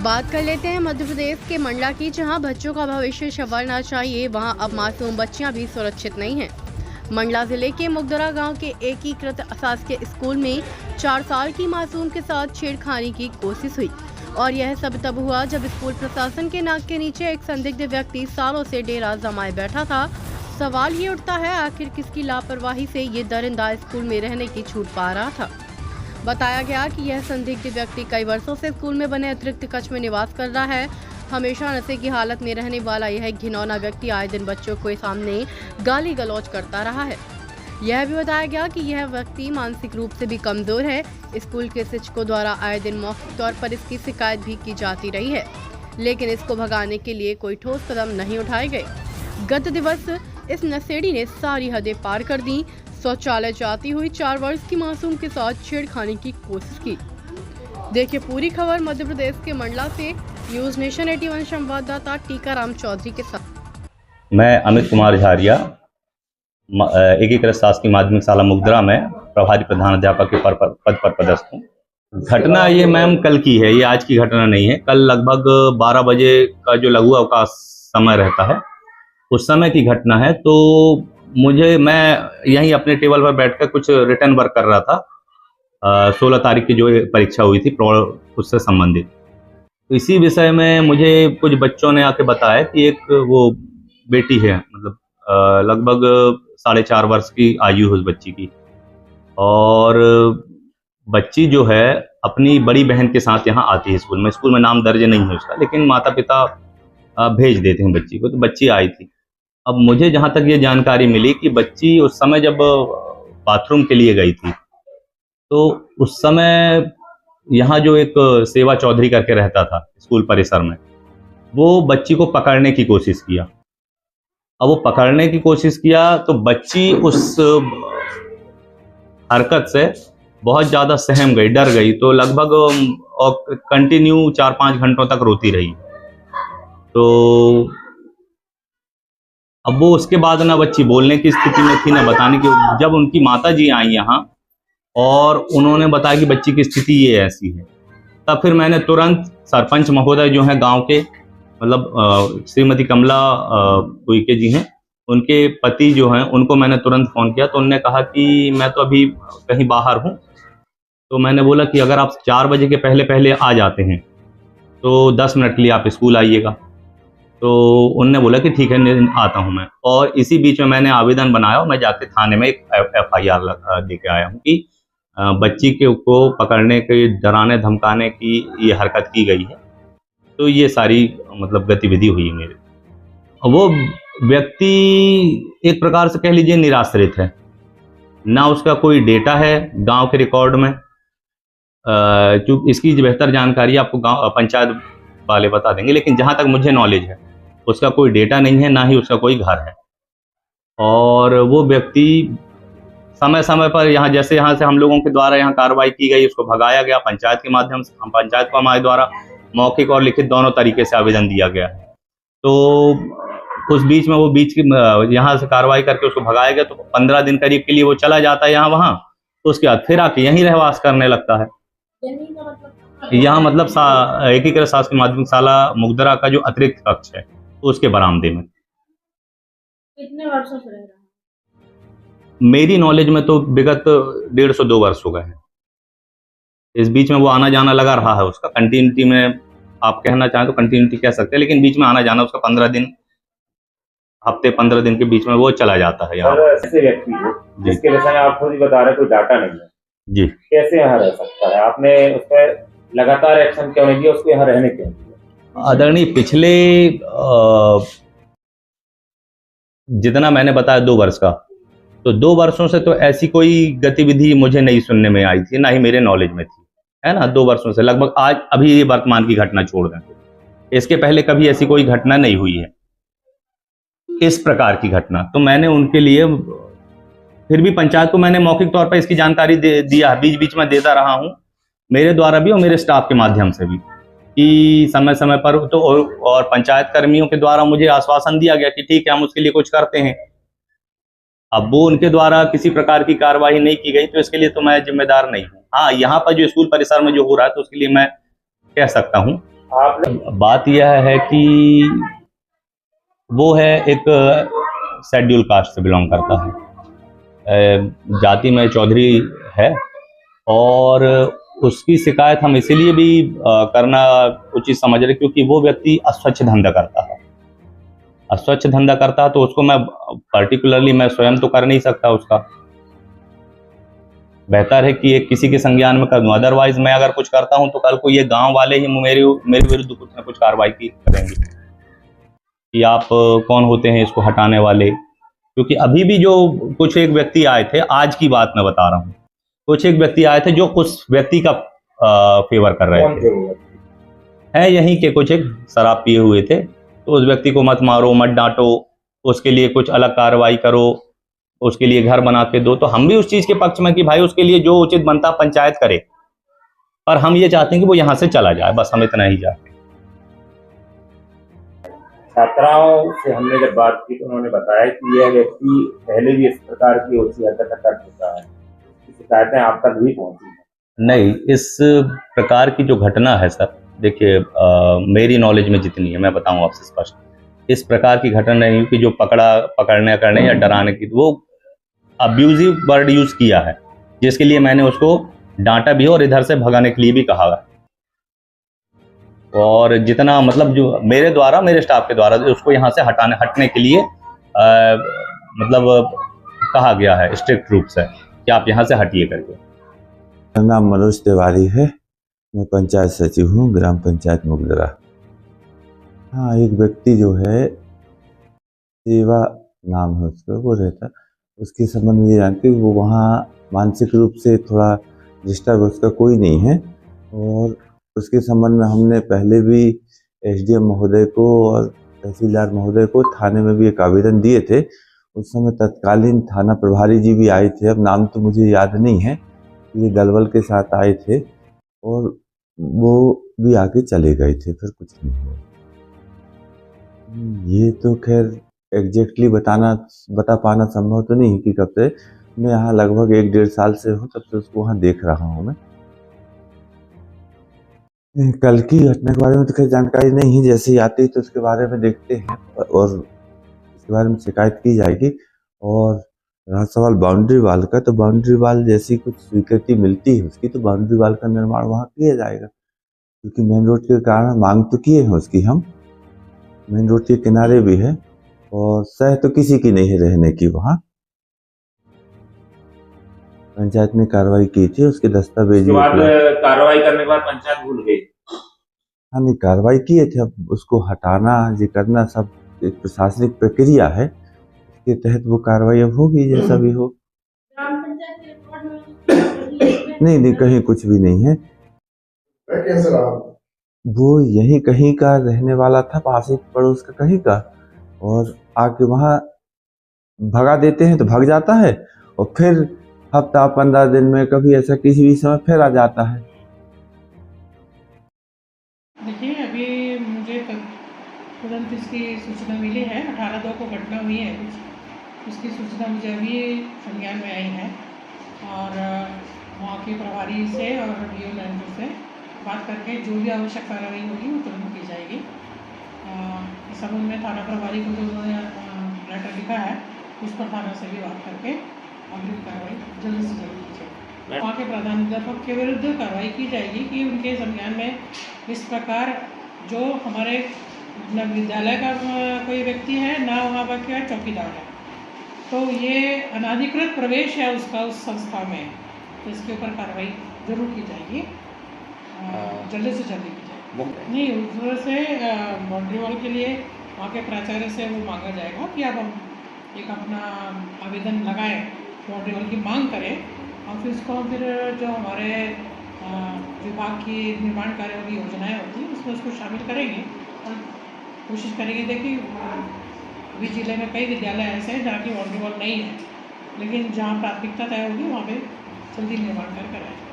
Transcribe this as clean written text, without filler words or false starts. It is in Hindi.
बात कर लेते हैं मध्य प्रदेश के मंडला की, जहां बच्चों का भविष्य संवरना चाहिए, वहां अब मासूम बच्चियां भी सुरक्षित नहीं हैं। मंडला जिले के मुगदरा गांव के एकीकृत शासकीय स्कूल में 4 साल की मासूम के साथ छेड़खानी की कोशिश हुई और यह सब तब हुआ जब स्कूल प्रशासन के नाक के नीचे एक संदिग्ध व्यक्ति सालों से डेरा जमाए बैठा था। सवाल ये उठता है, आखिर किसकी लापरवाही से ये दरिंदा स्कूल में रहने की छूट पा रहा था। बताया गया कि यह संदिग्ध व्यक्ति कई वर्षों से स्कूल में बने अतिरिक्त कक्ष में निवास कर रहा है। हमेशा नशे की हालत में रहने वाला यह घिनौना व्यक्ति आए दिन बच्चों के सामने गाली गलौज करता रहा है। यह भी बताया गया कि यह व्यक्ति मानसिक रूप से भी कमजोर है। स्कूल के शिक्षकों द्वारा आए दिन मौखिक तौर पर इसकी शिकायत भी की जाती रही है, लेकिन इसको भगाने के लिए कोई ठोस कदम नहीं उठाए गए। गत दिवस इस नशेड़ी ने सारी हदें पार कर दी। शौचालय जाती हुई 4 वर्ष की मासूम के साथ छेड़खानी की कोशिश की। देखिए पूरी खबर मध्य प्रदेश के मंडला से न्यूज़ नेशन 81 संवाददाता टीकाराम चौधरी के साथ। मैं अमित कुमार झारिया एकीकृत शासकीय माध्यमिक शाला मुगदरा में प्रभारी प्रधान अध्यापक के पद पर पदस्थ हूँ। घटना ये मैम कल की है, ये आज की घटना नहीं है। कल लगभग 12 बजे का जो लघु अवकाश समय रहता है उस समय की घटना है। तो मैं यहीं अपने टेबल पर बैठकर कुछ रिटर्न वर्क कर रहा था। 16 तारीख की जो परीक्षा हुई थी उससे संबंधित, तो इसी विषय में मुझे कुछ बच्चों ने आके बताया कि एक वो बेटी है, मतलब लगभग 4.5 वर्ष की आयु है उस बच्ची की, और बच्ची जो है अपनी बड़ी बहन के साथ यहाँ आती है स्कूल में। स्कूल में नाम दर्ज नहीं है उसका, लेकिन माता पिता भेज देते हैं बच्ची को। तो बच्ची आई थी। अब मुझे जहाँ तक ये जानकारी मिली कि बच्ची उस समय जब बाथरूम के लिए गई थी, तो उस समय यहाँ जो एक सेवा चौधरी करके रहता था स्कूल परिसर में, वो बच्ची को पकड़ने की कोशिश किया। अब वो पकड़ने की कोशिश किया तो बच्ची उस हरकत से बहुत ज़्यादा सहम गई, डर गई। तो लगभग कंटिन्यू 4-5 घंटों तक रोती रही। तो अब वो उसके बाद ना बच्ची बोलने की स्थिति में थी, ना बताने की। जब उनकी माता जी आई यहाँ और उन्होंने बताया कि बच्ची की स्थिति ये ऐसी है, तब फिर मैंने तुरंत सरपंच महोदय जो हैं गांव के, मतलब श्रीमती कमला उइके जी हैं, उनके पति जो हैं, उनको मैंने तुरंत फ़ोन किया। तो उन्होंने कहा कि मैं तो अभी कहीं बाहर हूँ। तो मैंने बोला कि अगर आप 4 बजे के पहले आ जाते हैं तो 10 मिनट के लिए आप स्कूल आइएगा। तो उनने बोला कि ठीक है, आता हूं मैं। और इसी बीच में मैंने आवेदन बनाया और मैं जाके थाने में एक FIR लेके आया हूं कि बच्ची को पकड़ने के, डराने धमकाने की ये हरकत की गई है। तो ये सारी मतलब गतिविधि हुई है मेरे। वो व्यक्ति एक प्रकार से कह लीजिए निराश्रित है, ना उसका कोई डेटा है गांव के रिकॉर्ड में। जो इसकी बेहतर जानकारी आपको गांव पंचायत वाले बता देंगे, लेकिन जहां तक मुझे नॉलेज है उसका कोई डेटा नहीं है, ना ही उसका कोई घर है। और वो व्यक्ति समय समय पर यहाँ से हम लोगों के द्वारा यहाँ कार्रवाई की गई, उसको भगाया गया पंचायत के माध्यम से। हम पंचायत को हमारे द्वारा मौखिक और लिखित दोनों तरीके से आवेदन दिया गया है। तो उस बीच में वो यहाँ से कार्रवाई करके उसको भगाया गया। तो 15 दिन करीब के लिए वो चला जाता है यहाँ वहाँ, तो उसके बाद फिर आके यहीं रहवास करने लगता है। यहाँ मतलब एकीकृत शासकीय माध्यमिक शाला मुगदरा का जो अतिरिक्त कक्ष है उसके बरामदे में। कितने वर्षों से रह रहा है? मेरी नॉलेज में तो विगत 150-2 वर्ष हो गए हैं। इस बीच में वो आना जाना लगा रहा है उसका। कंटिन्यूटी में आप कहना चाहें तो कंटिन्यूटी कह सकते हैं, लेकिन बीच में आना जाना उसका 15 दिन, हफ्ते 15 दिन के बीच में वो चला जाता है यहाँ। ऐसे व्यक्ति को जिसके विषय में आप खुद ही बता रहे कोई डाटा नहीं है जी, कैसे यहाँ रह सकता है? आपने उस पर लगातार एक्शन क्यों नहीं दिया, उसको यहाँ रहने क्यों दिया? आदरणीय, पिछले जितना मैंने बताया 2 वर्ष का, तो 2 वर्षों से तो ऐसी कोई गतिविधि मुझे नहीं सुनने में आई थी, ना ही मेरे नॉलेज में थी, है ना। 2 वर्षों से लगभग आज अभी ये वर्तमान की घटना छोड़ दें, इसके पहले कभी ऐसी कोई घटना नहीं हुई है इस प्रकार की घटना। तो मैंने उनके लिए फिर भी पंचायत को मैंने मौखिक तौर पर इसकी जानकारी दिया, बीच बीच में देता रहा हूँ, मेरे द्वारा भी और मेरे स्टाफ के माध्यम से भी, कि समय समय पर। तो और पंचायत कर्मियों के द्वारा मुझे आश्वासन दिया गया कि ठीक है, हम उसके लिए कुछ करते हैं। अब वो उनके द्वारा किसी प्रकार की कार्रवाई नहीं की गई, तो इसके लिए तो मैं जिम्मेदार नहीं हूँ। हाँ, यहाँ पर जो स्कूल परिसर में जो हो रहा है तो उसके लिए मैं कह सकता हूँ। आप बात यह है कि वो है एक शेड्यूल कास्ट से बिलोंग करता है, जाति में चौधरी है, और उसकी शिकायत हम इसीलिए भी करना उचित समझ रहे क्योंकि वो व्यक्ति अस्वच्छ धंधा करता है। अस्वच्छ धंधा करता है तो उसको मैं पर्टिकुलरली मैं स्वयं तो कर नहीं सकता, उसका बेहतर है कि एक किसी के संज्ञान में कर दूं। अदरवाइज मैं अगर कुछ करता हूं तो कल को ये गांव वाले ही मेरे विरुद्ध कुछ ना कुछ कार्रवाई करेंगे कि आप कौन होते हैं इसको हटाने वाले। क्योंकि अभी भी जो कुछ एक व्यक्ति आए थे, आज की बात मैं बता रहा हूँ, कुछ एक व्यक्ति आए थे जो उस व्यक्ति का फेवर कर रहे कौन थे। थे वो? है यहीं के कुछ एक शराब पिए हुए थे, तो उस व्यक्ति को मत मारो, मत डांटो, उसके लिए कुछ अलग कार्रवाई करो, उसके लिए घर बना के दो। तो हम भी उस चीज के पक्ष में कि भाई उसके लिए जो उचित बनता पंचायत करे, पर हम ये चाहते हैं कि वो यहाँ से चला जाए, बस हम इतना ही चाहते हैं। छात्राओं से हमने जब बात की तो उन्होंने बताया कि यह व्यक्ति पहले भी इस प्रकार की ओछी हरकतें कर चुका है, शिकायतें आप तक भी पहुंची हैं? नहीं, इस प्रकार की जो घटना है सर, देखिए मेरी नॉलेज में जितनी है मैं बताऊं आपसे स्पष्ट, इस प्रकार की घटना नहीं हुई कि जो पकड़ने करने या डराने की, वो अब्यूजिव वर्ड यूज किया है जिसके लिए मैंने उसको डांटा भी और इधर से भगाने के लिए भी कहा है। और जितना मतलब जो मेरे द्वारा, मेरे स्टाफ के द्वारा उसको यहाँ से हटने के लिए मतलब कहा गया है स्ट्रिक्ट रूप से कि आप यहाँ से हटिए करके। मेरा नाम मनोज तिवारी है, मैं पंचायत सचिव हूँ ग्राम पंचायत मुगदरा। हाँ, एक व्यक्ति जो है सेवा नाम है उसका, वो रहता, उसके संबंध में ये जानते वो वहाँ मानसिक रूप से थोड़ा डिस्टर्ब, उसका कोई नहीं है। और उसके संबंध में हमने पहले भी एसडीएम महोदय को और तहसीलदार महोदय को थाने में भी एक आवेदन दिए थे। उस समय तत्कालीन थाना प्रभारी जी भी आए थे, अब नाम तो मुझे याद नहीं है, ये दलबल के साथ आए थे और वो भी आके चले गए थे, फिर कुछ नहीं हुआ। ये तो खैर एग्जैक्टली बता पाना संभव तो नहीं कि कब से, मैं यहाँ लगभग 1-1.5 साल से हूँ, तब से उसको वहाँ देख रहा हूँ मैं। कल की घटना के बारे में तो खैर जानकारी नहीं है, जैसे ही आती है तो उसके बारे में देखते हैं और इसके बारे में शिकायत की जाएगी। और रहा सवाल बाउंड्री वाल का, तो बाउंड्री वाल जैसी कुछ स्वीकृति मिलती है उसकी, तो बाउंड्री वाल का निर्माण वहाँ किया जाएगा, क्योंकि मेन रोड के कारण मांग तो किए हैं उसकी हम, मेन रोड के किनारे भी है और सह तो किसी की नहीं है रहने की वहाँ। पंचायत ने कार्रवाई की थी, उसके दस्तावेज कार्रवाई करने के बाद पंचायत भूल गई। हाँ, नहीं कार्रवाई किए थे, अब उसको हटाना ये करना सब एक प्रशासनिक प्रक्रिया है, इसके तहत वो कार्रवाई अब होगी जैसा भी हो। ग्राम पंचायत के रिकॉर्ड में नहीं कहीं कुछ भी नहीं है। कैसे रहा? वो यहीं कहीं का रहने वाला था, पास ही पड़ोस का कहीं का, और आके वहाँ भगा देते हैं तो भाग जाता है और फिर हफ्ता 15 दिन में कभी ऐसा किसी भी समय फिर आ जाता है। देखिए, अभी मुझे तुरंत इसकी सूचना मिली है, 18/2 को घटना हुई है कुछ, उसकी सूचना मुझे अभी संज्ञान में आई है और वहाँ के प्रभारी से और डीओ मैनेजर से बात करके जो भी आवश्यक कार्रवाई होगी वो तुरंत की जाएगी। इस संबंध में थाना प्रभारी को जो उन्होंने लेटर लिखा है उस पर थाना से भी बात करके अग्रिम कार्रवाई जल्द से जल्द की जाएगी। वहाँ के प्रधानाध्यापक के विरुद्ध कार्रवाई की जाएगी कि उनके संज्ञान में इस प्रकार जो हमारे न विद्यालय का कोई व्यक्ति है ना वहाँ पर क्या चौकीदार है, तो ये अनाधिकृत प्रवेश है उसका उस संस्था में, तो इसके ऊपर कार्रवाई जरूर की जाएगी, जल्दी से जल्दी की जाएगी। नहीं, उस तरह से बाउंड्री वॉल के लिए वहाँ के प्राचार्य से वो मांगा जाएगा कि अब हम एक अपना आवेदन लगाएं, बाउंड्री वॉल की मांग करें और फिर उसको फिर जो हमारे विभाग की निर्माण कार्य वाली योजनाएँ होती हैं उसमें उसको शामिल करेंगे और कोशिश करेंगे। देखिए, अभी जिले में कई विद्यालय ऐसे हैं जहाँ की बाउंड्री वॉल नहीं है, लेकिन जहाँ प्राथमिकता तय होगी वहाँ पे जल्दी निर्माण कर कराएंगे।